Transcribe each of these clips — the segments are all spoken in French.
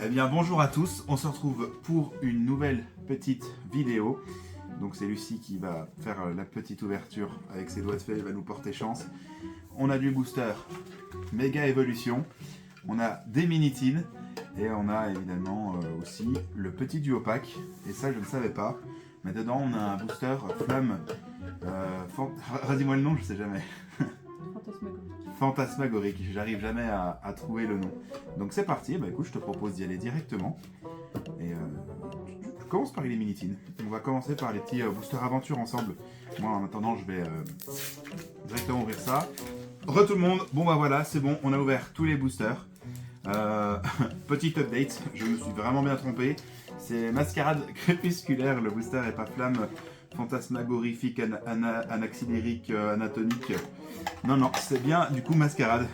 Eh bien bonjour à tous, on se retrouve pour une nouvelle petite vidéo. Donc c'est Lucie qui va faire la petite ouverture avec ses doigts de fée, elle va nous porter chance. On a du booster Méga Évolution, on a des Minitines et on a évidemment aussi le petit duo pack. Et ça je ne savais pas, mais dedans on a un booster Flamme, redis-moi le nom, je sais jamais. Fantasmagorique, j'arrive jamais à trouver le nom. Donc c'est parti, bah écoute, je te propose d'y aller directement. Et je commence par les Minitines. On va commencer par les petits boosters aventure ensemble. Moi en attendant, je vais directement ouvrir ça. Re tout le monde, bon bah voilà, c'est bon, on a ouvert tous les boosters. Petite update, je me suis vraiment bien trompé. C'est Mascarade Crépusculaire, le booster est pas Flamme fantasmagorifique, anaxylérique, anatonique. Non, c'est bien du coup Mascarade.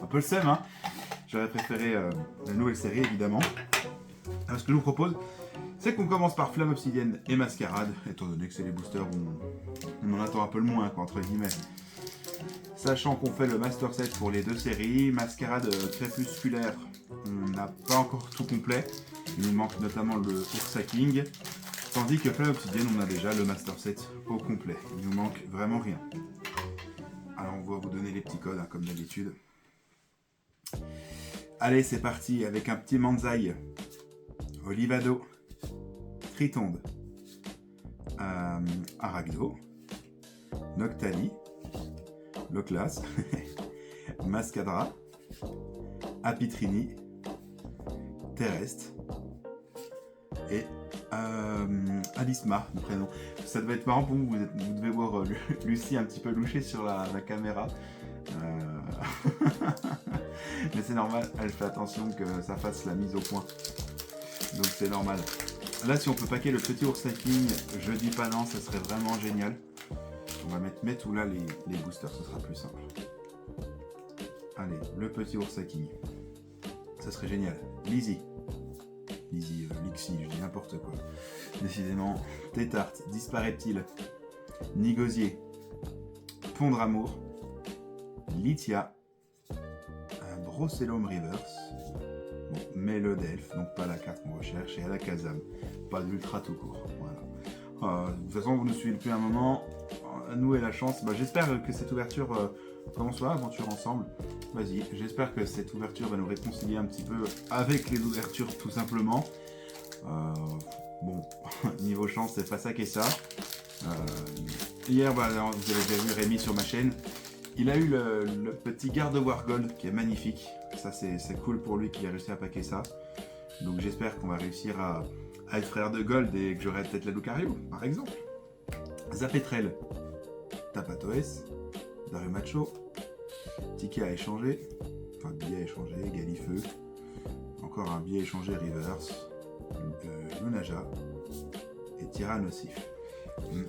Un peu le seum, hein. J'aurais préféré la nouvelle série évidemment. Alors, ce que je vous propose, c'est qu'on commence par Flamme Obsidienne et Mascarade, étant donné que c'est les boosters où on en attend un peu le moins, quoi, entre guillemets. Sachant qu'on fait le Master Set pour les deux séries, Mascarade Crépusculaire, on n'a pas encore tout complet. Il nous manque notamment le Ursa King. Tandis que Flamme Obsidienne, on a déjà le Master Set au complet. Il nous manque vraiment rien. Alors on va vous donner les petits codes, hein, comme d'habitude. Allez, c'est parti avec un petit Manzai, Olivado, Tritonde, Aragdo, Noctali, Loclas, Mascadra, Apitrini, Terrestre et Alisma, le prénom. Ça devait être marrant pour vous, vous devez voir Lucie un petit peu loucher sur la caméra. Mais c'est normal, elle fait attention que ça fasse la mise au point. Donc c'est normal. Là, si on peut paquer le petit Ursa King, je dis pas non, ça serait vraiment génial. On va mettre où là les boosters, ce sera plus simple. Allez, le petit Ursa King. Ça serait génial. Lizzie, Lixie, je dis n'importe quoi. Décidément, Tétarte, Disparaît-il, Nigosier, Pondramour, Lithia, Brocellum Reverse, bon, Melodelph, donc pas la carte qu'on recherche, et Alakazam, pas d'ultra tout court. Voilà. De toute façon, vous nous suivez depuis un moment, à nous et la chance. Bah, j'espère que cette ouverture, commence là, aventure ensemble. Vas-y, j'espère que cette ouverture va nous réconcilier un petit peu avec les ouvertures tout simplement. Bon, niveau chance, c'est pas ça qui est ça. Hier, bah, vous avez déjà vu Rémi sur ma chaîne. Il a eu le petit Gardevoir Gold qui est magnifique. Ça, c'est cool pour lui qu'il ait réussi à paquer ça. Donc j'espère qu'on va réussir à être frère de Gold et que j'aurai peut-être la Lucario, par exemple. Zapetrel, Tapatoes, Darumacho, Ticket à échanger, enfin billet à échanger, Galifeu, encore un billet échangé Reverse, Lunaja et Tyrannosif.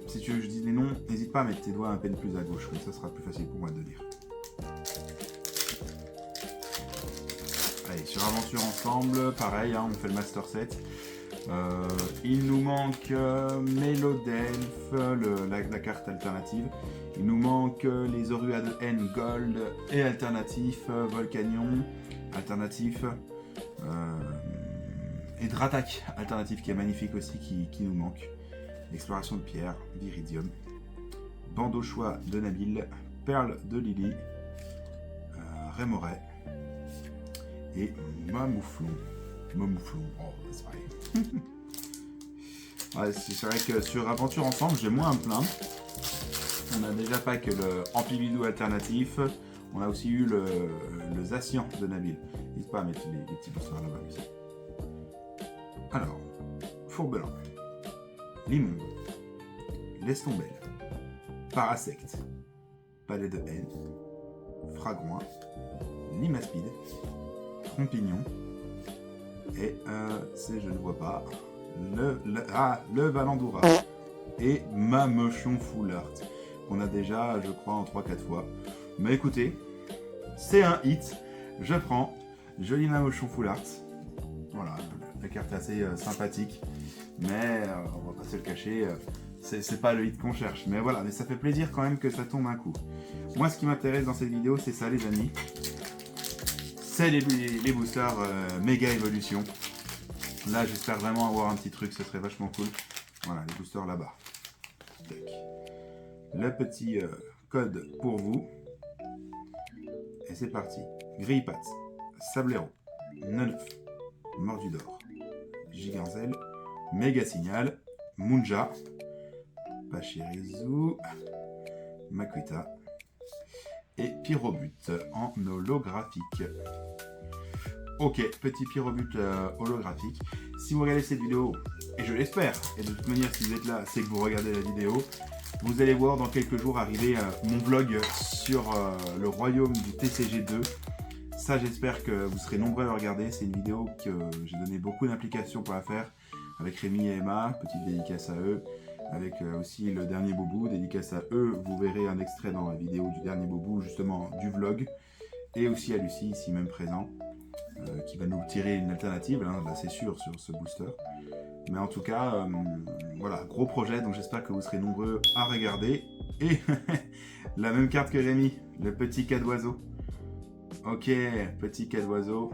Si tu veux que je dise les noms, n'hésite pas à mettre tes doigts un peu plus à gauche, comme ça sera plus facile pour moi de lire. Allez, sur Aventure Ensemble, pareil, hein, on fait le Master Set. Il nous manque Melodelph, la carte alternative. Il nous manque les Oruades N Gold et alternatif, Volcanion, alternatif, et Dratak, alternatif qui est magnifique aussi, qui nous manque. Exploration de pierre, Viridium, Bandeau choix de Nabil, Perle de Lily, Rémoret et Mamouflon. Oh c'est pareil. Ouais, c'est vrai que sur Aventure Ensemble, j'ai moins à me plaindre. On a déjà pas que le Ampibidou alternatif, on a aussi eu le Zacian de Nabil. N'hésite pas à mettre les petits boosters là-bas aussi. Alors, Fourbelin, Limonde, Lestombelle, Parasect, Palais de haine, Fragouin, Limaspide, Trompignon, et je ne vois pas, le Valandoura, et Mamochon Full Art, qu'on a déjà, je crois, en 3-4 fois. Mais écoutez, c'est un hit, je prends, joli Mamochon Full Art. Voilà, la carte est assez sympathique, mais on va pas se le cacher, c'est pas le hit qu'on cherche. Mais voilà, mais ça fait plaisir quand même que ça tombe un coup. Moi, ce qui m'intéresse dans cette vidéo, c'est ça, les amis. C'est les boosters Méga Évolution. Là, j'espère vraiment avoir un petit truc, ce serait vachement cool. Voilà, les boosters là-bas. Le petit code pour vous. Et c'est parti. Grille-Pat, Sablero, Neneuf, Mordu d'Or, Giganzel, Méga Signal, Munja, Pachirisu, Makuita et Pyrobut en holographique. Ok, petit Pyrobut holographique. Si vous regardez cette vidéo, et je l'espère, et de toute manière si vous êtes là, c'est que vous regardez la vidéo, vous allez voir dans quelques jours arriver mon vlog sur le royaume du TCG2. Ça, j'espère que vous serez nombreux à le regarder. C'est une vidéo que j'ai donné beaucoup d'implications pour la faire avec Rémi et Emma, petite dédicace à eux, avec aussi le dernier Boubou, dédicace à eux. Vous verrez un extrait dans la vidéo du dernier Boubou, justement du vlog, et aussi à Lucie, ici même présent, qui va nous tirer une alternative, hein, là c'est sûr, sur ce booster. Mais en tout cas, voilà, gros projet, donc j'espère que vous serez nombreux à regarder. Et la même carte que Rémi, le petit cas d'oiseau. Ok, petit cas d'oiseau,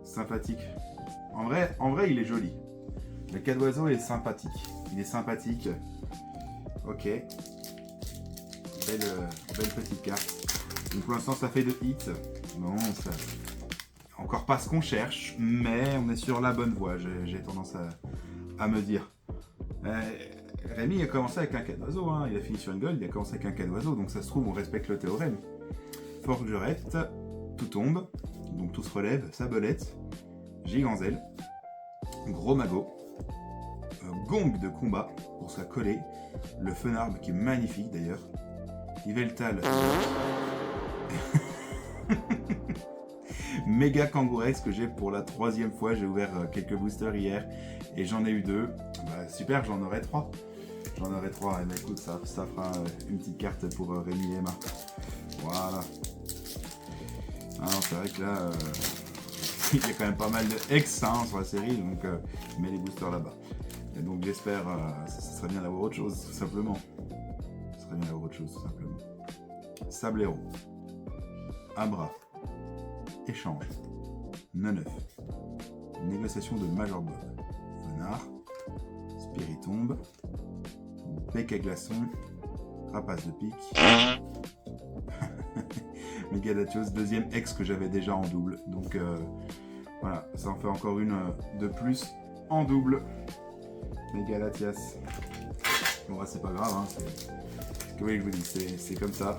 sympathique. En vrai, il est joli. Le cas d'oiseau est sympathique. Il est sympathique. Ok. Belle petite carte. Donc pour l'instant, ça fait 2 hits. Bon, ça... Encore pas ce qu'on cherche, mais on est sur la bonne voie, j'ai tendance à me dire. Rémi a commencé avec un cas d'oiseau, hein. Il a fini sur une gold, il a commencé avec un cas d'oiseau, donc ça se trouve, on respecte le théorème. Forgerette, tout tombe, donc tout se relève, Sabelette, Giganzel, Gros Magot, Gong de combat pour se la coller, le Fenarbe qui est magnifique d'ailleurs, Yveltal, Méga Kangourex que j'ai pour la 3e fois, j'ai ouvert quelques boosters hier et j'en ai eu 2, bah, super, j'en aurai 3. J'en aurai 3, et bah, écoute, ça fera une petite carte pour Rémi et Emma. Voilà. Ah non, c'est vrai que là, il y a quand même pas mal de ex hein, sur la série, donc je mets les boosters là-bas. Et donc j'espère, ça serait bien d'avoir autre chose, tout simplement. Ça serait bien d'avoir autre chose, tout simplement. Sablero, Abra, Échange, Neneuf, Négociation de Major Bob, Venard, Spiritombe, Bec à glaçon, Rapace de pique, Megalatios, 2e ex que j'avais déjà en double. Donc voilà, ça en fait encore une de plus en double. Megalatias. Bon, bah, c'est pas grave, hein, ce que vous voulez que je vous dise, c'est comme ça.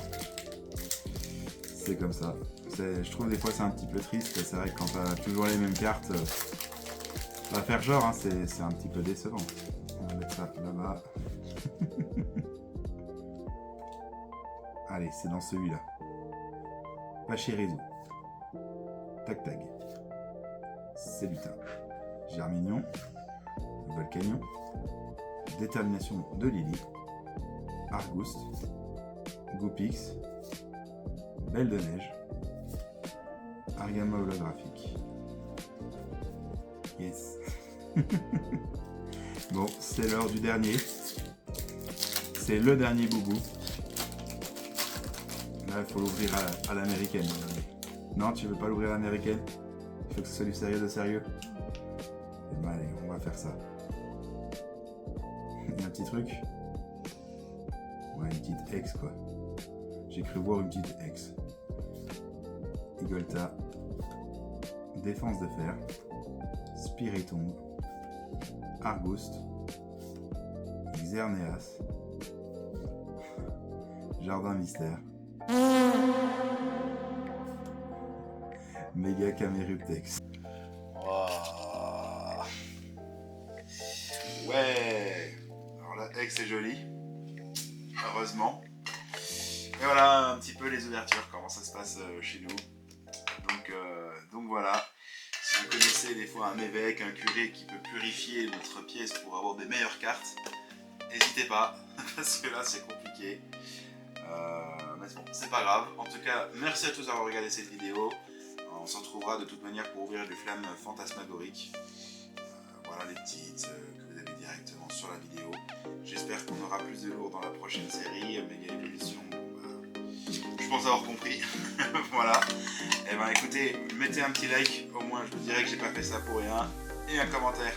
C'est comme ça. Je trouve des fois c'est un petit peu triste. C'est vrai que quand t'as toujours les mêmes cartes, va faire genre, hein, c'est un petit peu décevant. On va mettre ça là-bas. Allez, c'est dans celui-là. Pachirisu, Tac Tag, Célutin, Germignon, Volcanion, Détermination de Lily, Argouste, Goupix, Belle de Neige, Argama holographique. Yes. Bon, c'est l'heure du dernier. C'est le dernier Boubou. Là, il faut l'ouvrir à l'américaine. Non, tu veux pas l'ouvrir à l'américaine? Il faut que ce soit du sérieux de sérieux. Eh ben allez, on va faire ça. Il y a un petit truc. Ouais, une petite ex quoi. J'ai cru voir une petite ex. Igolta. Défense de fer. Spiritombe. Argouste. Xerneas. Jardin mystère. Méga Caméruptex. Oh. Ouais. Alors la ex est jolie. Heureusement. Et voilà un petit peu les ouvertures, comment ça se passe chez nous. Donc voilà. Si vous connaissez des fois un évêque, un curé qui peut purifier notre pièce pour avoir des meilleures cartes, n'hésitez pas, parce que là c'est compliqué. Mais bon, c'est pas grave. En tout cas, merci à tous d'avoir regardé cette vidéo. On se retrouvera de toute manière pour ouvrir des flammes fantasmagoriques. Voilà les petites que vous avez directement sur la vidéo. J'espère qu'on aura plus de lourds dans la prochaine série. Méga évolution, je pense avoir compris. Voilà. Et ben écoutez, mettez un petit like. Au moins, je vous dirais que j'ai pas fait ça pour rien. et un commentaire.